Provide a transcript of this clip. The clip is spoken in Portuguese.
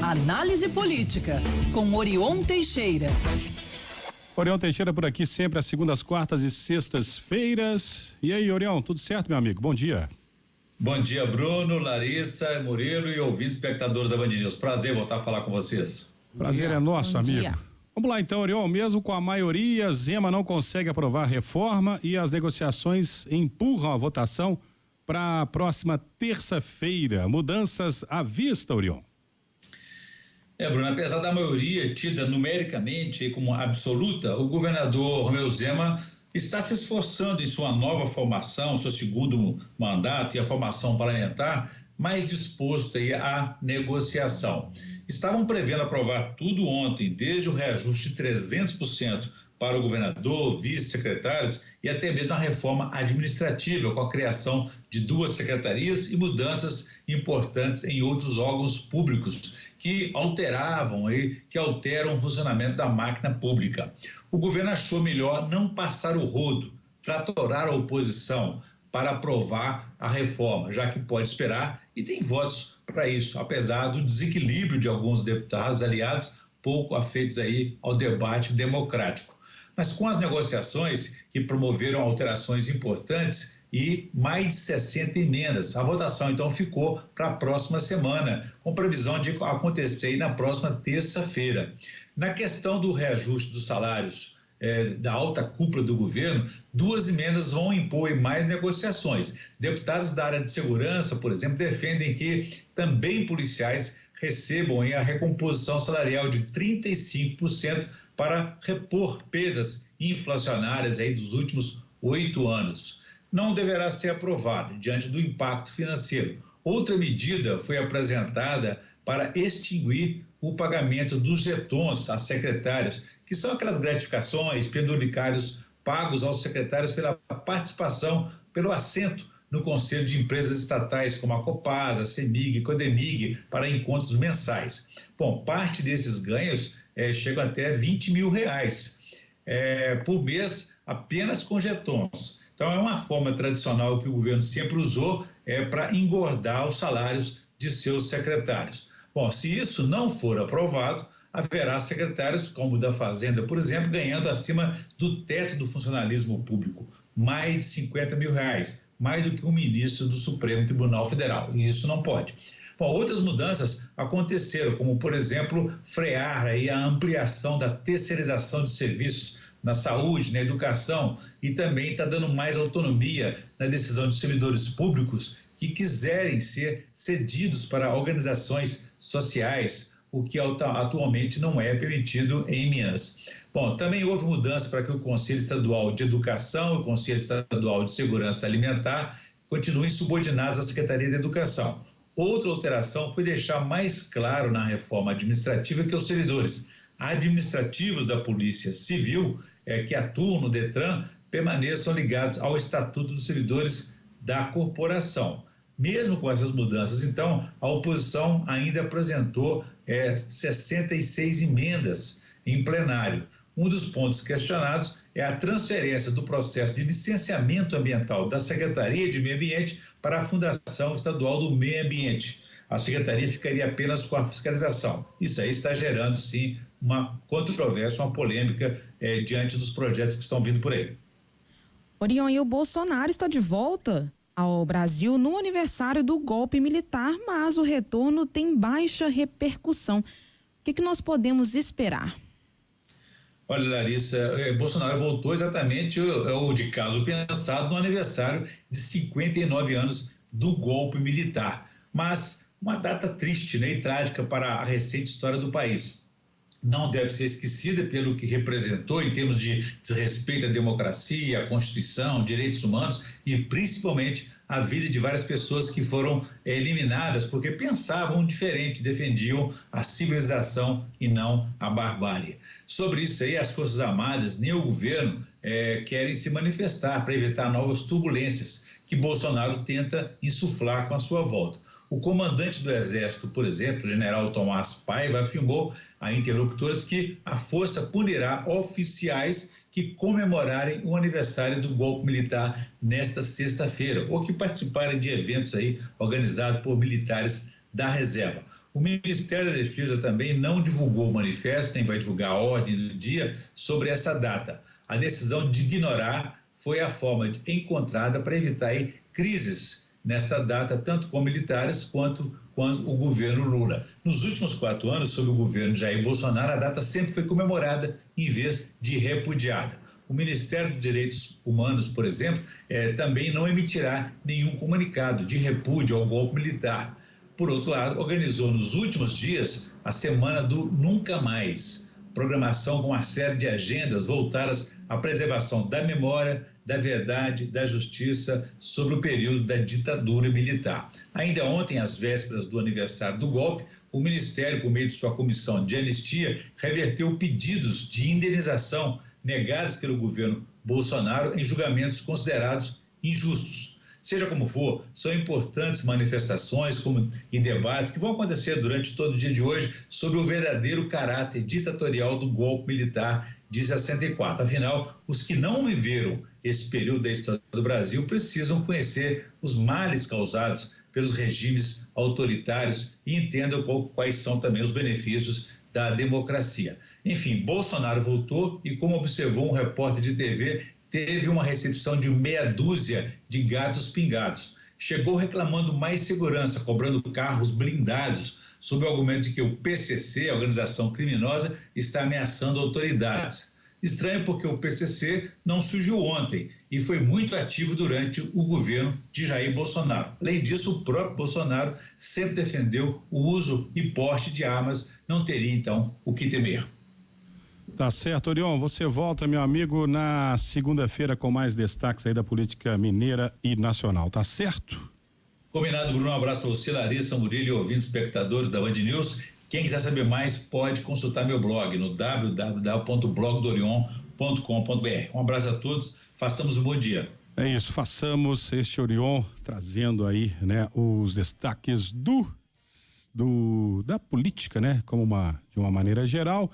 Análise política com Orion Teixeira. Orion Teixeira por aqui sempre às segundas, quartas e sextas-feiras. E aí, Orion, tudo certo, meu amigo? Bom dia. Bom dia, Bruno, Larissa, Murilo e ouvintes espectadores da Band News. Prazer voltar a falar com vocês. Prazer é nosso, amigo. Dia. Vamos lá então, Orion. Mesmo com a maioria, Zema não consegue aprovar a reforma e as negociações empurram a votação para a próxima terça-feira. Mudanças à vista, Orion. Bruno, apesar da maioria tida numericamente como absoluta, o governador Romeu Zema está se esforçando em sua nova formação, seu segundo mandato e a formação parlamentar, mais disposto aí à negociação. Estavam prevendo aprovar tudo ontem, desde o reajuste de 300% para o governador, vice-secretários e até mesmo a reforma administrativa, com a criação de 2 secretarias e mudanças importantes em outros órgãos públicos que alteram o funcionamento da máquina pública. O governo achou melhor não passar o rodo, tratorar a oposição para aprovar a reforma, já que pode esperar e tem votos para isso, apesar do desequilíbrio de alguns deputados aliados pouco afeitos aí ao debate democrático. Mas com as negociações que promoveram alterações importantes e mais de 60 emendas, a votação então ficou para a próxima semana, com previsão de acontecer aí na próxima terça-feira. Na questão do reajuste dos salários da alta cúpula do governo, 2 emendas vão impor mais negociações. Deputados da área de segurança, por exemplo, defendem que também policiais recebam a recomposição salarial de 35% para repor perdas inflacionárias aí dos últimos 8 anos. Não deverá ser aprovada diante do impacto financeiro. Outra medida foi apresentada para extinguir o pagamento dos jetons a secretários, que são aquelas gratificações, penduricários pagos aos secretários pela participação, pelo assento no Conselho de Empresas Estatais, como a Copasa, a CEMIG, Codemig, para encontros mensais. Bom, parte desses ganhos chegam até R$20 mil por mês, apenas com jetons. Então é uma forma tradicional que o governo sempre usou para engordar os salários de seus secretários. Bom, se isso não for aprovado, haverá secretários, como o da Fazenda, por exemplo, ganhando acima do teto do funcionalismo público, mais de R$50 mil, mais do que um ministro do Supremo Tribunal Federal, e isso não pode. Bom, outras mudanças aconteceram, como, por exemplo, frear aí a ampliação da terceirização de serviços na saúde, na educação, e também está dando mais autonomia na decisão de servidores públicos que quiserem ser cedidos para organizações sociais, o que atualmente não é permitido em Minas. Bom, também houve mudança para que o Conselho Estadual de Educação e o Conselho Estadual de Segurança Alimentar continuem subordinados à Secretaria de Educação. Outra alteração foi deixar mais claro na reforma administrativa que os servidores administrativos da Polícia Civil, que atuam no Detran, permaneçam ligados ao Estatuto dos Servidores da Corporação. Mesmo com essas mudanças, então, a oposição ainda apresentou 66 emendas em plenário. Um dos pontos questionados é a transferência do processo de licenciamento ambiental da Secretaria de Meio Ambiente para a Fundação Estadual do Meio Ambiente. A Secretaria ficaria apenas com a fiscalização. Isso aí está gerando, sim, uma controvérsia, uma polêmica diante dos projetos que estão vindo por aí. Orion, e o Bolsonaro está de volta ao Brasil no aniversário do golpe militar, mas o retorno tem baixa repercussão. O que nós podemos esperar? Olha, Larissa, Bolsonaro voltou exatamente o de caso pensado no aniversário de 59 anos do golpe militar. Mas uma data triste, né, e trágica para a recente história do país. Não deve ser esquecida pelo que representou em termos de desrespeito à democracia, à Constituição, direitos humanos e principalmente a vida de várias pessoas que foram eliminadas porque pensavam diferente, defendiam a civilização e não a barbárie. Sobre isso aí, as Forças Armadas, nem o governo querem se manifestar para evitar novas turbulências que Bolsonaro tenta insuflar com a sua volta. O comandante do Exército, por exemplo, o general Tomás Paiva, afirmou a interlocutores que a força punirá oficiais que comemorarem o aniversário do golpe militar nesta sexta-feira ou que participarem de eventos aí organizados por militares da reserva. O Ministério da Defesa também não divulgou o manifesto, nem vai divulgar a ordem do dia sobre essa data. A decisão de ignorar foi a forma encontrada para evitar aí crises nesta data, tanto com militares quanto com o governo Lula. Nos últimos 4 anos, sob o governo Jair Bolsonaro, a data sempre foi comemorada em vez de repudiada. O Ministério dos Direitos Humanos, por exemplo, também não emitirá nenhum comunicado de repúdio ao golpe militar. Por outro lado, organizou nos últimos dias a Semana do Nunca Mais, programação com uma série de agendas voltadas à preservação da memória, da verdade, da justiça sobre o período da ditadura militar. Ainda ontem, às vésperas do aniversário do golpe, o Ministério, por meio de sua comissão de anistia, reverteu pedidos de indenização negados pelo governo Bolsonaro em julgamentos considerados injustos. Seja como for, são importantes manifestações e debates que vão acontecer durante todo o dia de hoje sobre o verdadeiro caráter ditatorial do golpe militar de 64. Afinal, os que não viveram esse período da história do Brasil precisam conhecer os males causados pelos regimes autoritários e entendam quais são também os benefícios da democracia. Enfim, Bolsonaro voltou e, como observou um repórter de TV, teve uma recepção de meia dúzia de gatos pingados. Chegou reclamando mais segurança, cobrando carros blindados, sob o argumento de que o PCC, a organização criminosa, está ameaçando autoridades. Estranho porque o PCC não surgiu ontem e foi muito ativo durante o governo de Jair Bolsonaro. Além disso, o próprio Bolsonaro sempre defendeu o uso e porte de armas, não teria então o que temer. Tá certo, Orion, você volta, meu amigo, na segunda-feira com mais destaques aí da política mineira e nacional, tá certo? Combinado, Bruno, um abraço para você, Larissa, Murilo e ouvintes espectadores da Band News. Quem quiser saber mais pode consultar meu blog no www.blogdorion.com.br. Um abraço a todos, façamos um bom dia. É isso, façamos este Orion trazendo aí, né, os destaques da política, né, de uma maneira geral.